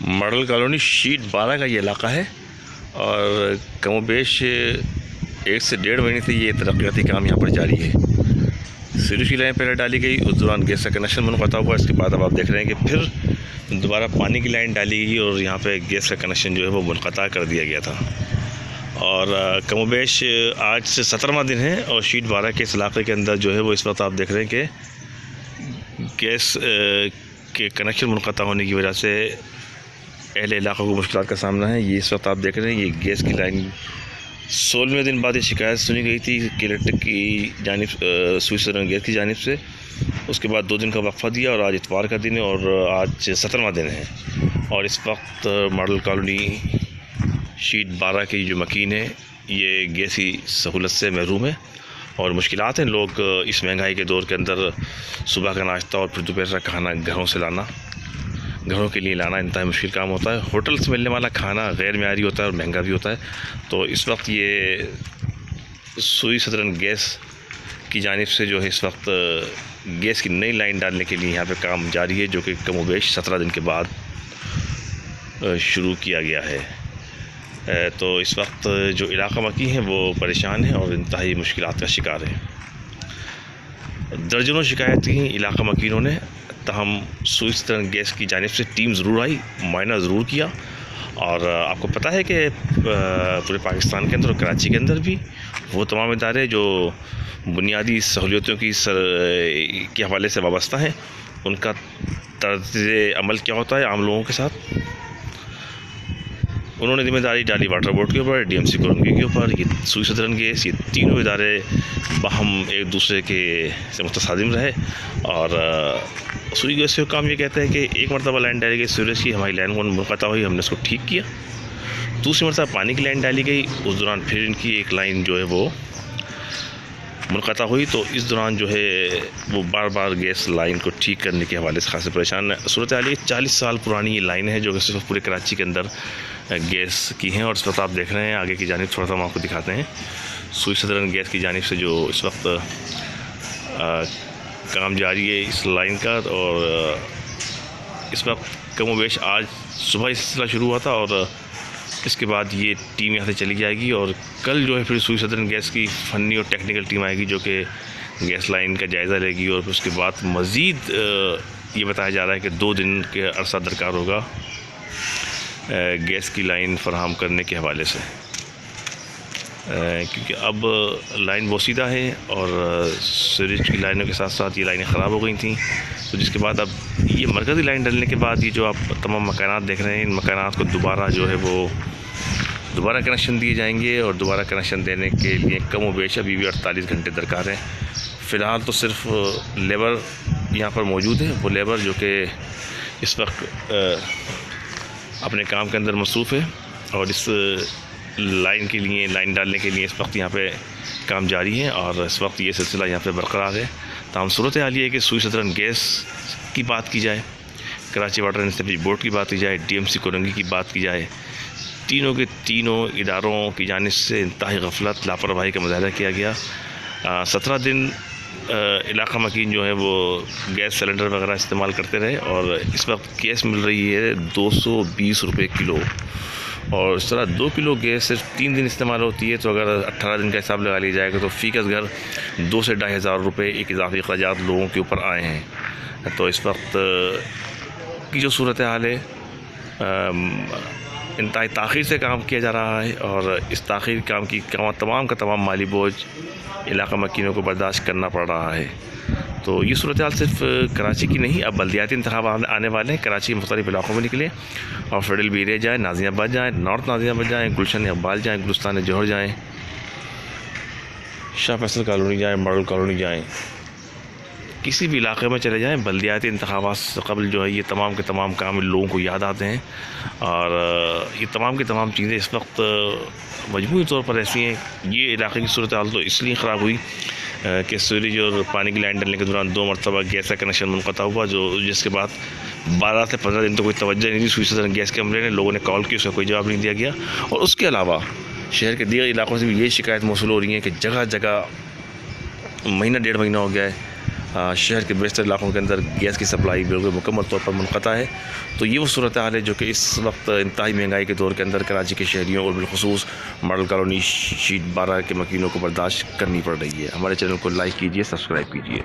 Model colony sheet 12 का ये इलाका है और कमोबेश 1 से 1.5 महीने से ये तरक्याती काम यहाँ पर जारी है। सीरीज की लाइन पहले डाली गई, उस दौरान गैस का कनेक्शन मुनक़ता हुआ। इसके बाद अब आप देख रहे हैं कि फिर दोबारा पानी की लाइन डाली गई और यहाँ पे गैस का कनेक्शन जो है वो मुनक़ता कर दिया गया था। और कमोबेश आज से 17वां दिन है और शीट 12 के इस इलाके के अंदर जो है वो इस वक्त आप देख रहे हैं कि गैस के कनेक्शन मुनक़ता होने की वजह से अहले इलाक़ों को मुश्किलात का सामना है। ये इस वक्त आप देख रहे हैं, ये गैस की लाइन 16वें दिन बाद ये शिकायत सुनी गई थी इलेक्ट्रिक की जानिब स्विच सदरन गैस की जानिब से। उसके बाद 2 दिन का वक्फ़ा दिया और आज इतवार का दिन है और आज 17वां दिन है। और इस वक्त मॉडल कॉलोनी शीट 12 की जो मकीन है ये गैस की सहूलत से महरूम है और मुश्किलात हैं। लोग इस महंगाई के दौर के अंदर सुबह का नाश्ता और फिर दोपहर का खाना घरों के लिए लाना इंतहाई मुश्किल काम होता है। होटल से मिलने वाला खाना गैर मेयारी होता है और महंगा भी होता है। तो इस वक्त ये स्विच सदरन गैस की जानिब से जो है इस वक्त गैस की नई लाइन डालने के लिए यहाँ पे काम जारी है, जो कि कमोबेश 17 दिन के बाद शुरू किया गया है। तो इस वक्त जो इलाका मकी हैं वो परेशान है और इंतहाई मुश्किलात का शिकार है। दर्जनों शिकायत की इलाका मकीनों ने, तहम स्विच सदरन गैस की जानिब से टीम ज़रूर आई, मुआयना ज़रूर किया। और आपको पता है कि पूरे पाकिस्तान के अंदर और कराची के अंदर भी वो तमाम इदारे जो बुनियादी सहूलियतों के हवाले से वाबस्ता हैं, उनका तर्ज़ अमल क्या होता है आम लोगों के साथ। उन्होंने जिम्मेदारी डाली वाटर बोर्ड के ऊपर, DMC कोरंगी के ऊपर, ये स्विच सदरन गैस, ये तीनों इदारे बाहम एक दूसरे के से मुतसादिम रहे। और स्विच गैस का काम ये कहते हैं कि एक मरतबा लाइन डाली गई सीवरेज की, हमारी लाइन मुनक़ता हुई, हमने उसको ठीक किया। दूसरी मरतबा पानी की लाइन डाली गई, उस दौरान फिर इनकी एक लाइन जो है वो मुनक़ता हुई। तो इस दौरान जो है वो बार बार गैस लाइन को ठीक करने के हवाले से खासे परेशान है। सूरत हाल 40 साल पुरानी ये लाइन है जो कि सिर्फ पूरे कराची के अंदर गैस की हैं। और इस वक्त आप देख रहे हैं आगे की जानिब, थोड़ा सा हम आपको दिखाते हैं स्विच सदरन गैस की जानिब से जो इस वक्त काम जारी है इस लाइन का। और इस वक्त कमोबेश आज सुबह इस सिलसिला शुरू हुआ था और इसके बाद ये टीम यहाँ से चली जाएगी और कल जो है फिर स्विच सदरन गैस की फ़नी और टेक्निकल टीम आएगी जो कि गैस लाइन का जायज़ा लेगी। और फिर उसके बाद मज़ीद ये बताया जा रहा है कि 2 दिन के अरसा दरकार होगा गैस की लाइन फराहम करने के हवाले से, क्योंकि अब लाइन बोसीदा है और सीरीज की लाइनों के साथ साथ ये लाइनें ख़राब हो गई थी। तो जिसके बाद अब ये मरकज़ी लाइन डलने के बाद ये जो आप तमाम मकानात देख रहे हैं, इन मकानात को दोबारा जो है वो दोबारा कनेक्शन दिए जाएंगे। और दोबारा कनेक्शन देने के लिए कमोबेश अभी भी 48 घंटे दरकार हैं। फ़िलहाल तो सिर्फ लेबर यहाँ पर मौजूद है, वो लेबर जो कि इस वक्त अपने काम के अंदर मसरूफ़ है और इस लाइन डालने के लिए इस वक्त यहाँ पे काम जारी है और इस वक्त ये सिलसिला यहाँ पे बरकरार है। ताम सूरत हाल ये है कि स्विच सदरन गैस की बात की जाए, Karachi water and sewerage board की बात की जाए, DMC कोरंगी की बात की जाए, तीनों के तीनों इदारों की जानिब से इंतहाई गफलत, लापरवाही का मुजाहरा किया गया। 17 दिन इलाका मकीन जो है वो गैस सिलेंडर वगैरह इस्तेमाल करते रहे और इस वक्त गैस मिल रही है 220 रुपये किलो। और इस तरह 2 किलो गैस सिर्फ 3 दिन इस्तेमाल होती है। तो अगर 18 दिन का हिसाब लगा लिया जाएगा तो फ़ीकस घर 2 से 2,500 रुपये एक इजाफी अखराजात लोगों के ऊपर आए हैं। तो इस वक्त की जो सूरत हाल है, इंतहाई ताख़ीर से काम किया जा रहा है और इस ताख़ीर काम की तमाम का तमाम माली बोझ इलाका मकीनों को बर्दाश्त करना पड़ रहा है। तो ये सूरत हाल सिर्फ कराची की नहीं, अब बल्दियाती इंतखाबात आने वाले हैं। कराची मुख्तलिफ इलाकों में निकले और फेडरल भी एरिया जाएँ, नाज़ियाबाद जाएँ, नॉर्थ नाज़ियाबाद जाएँ, गुलशन इकबाल जाएँ, गुलिस्तान जौहर जाएँ, शाह फैसल कॉलोनी जाएँ, मॉडल कॉलोनी जाएँ, किसी भी इलाके में चले जाएँ, बल्दियाती इंतखाबात से कबल जो है ये तमाम के तमाम काम लोगों को याद आते हैं। और ये तमाम की तमाम चीज़ें इस वक्त मजमूई तौर पर ऐसी हैं। ये इलाके की सूरत हाल तो इसलिए ख़राब हुई कि सीवरेज और पानी की लाइन डलने के दौरान 2 मरतबा गैस का कनेक्शन मुनक़ता हुआ, जिसके बाद 12 से 15 दिन तो कोई तवज्जो नहीं दी स्विच सदरन गैस के अमले ने। लोगों ने कॉल की, उसका कोई जवाब नहीं दिया गया। और उसके अलावा शहर के दीगर इलाकों से भी ये शिकायत मौसूल हो रही है कि जगह जगह महीना 1.5 महीना हो गया है शहर के बेशतर इलाकों के अंदर गैस की सप्लाई बिल्कुल मुकम्मल तौर पर मुनक़ता है। तो ये वो सूरत हाल है जो कि इस वक्त इंतहाई महंगाई के दौर के अंदर कराची के शहरियों और बिलखुसूस मॉडल कॉलोनी शीट 12 के मकीनों को बर्दाश्त करनी पड़ रही है। हमारे चैनल को लाइक कीजिए, सब्सक्राइब कीजिए।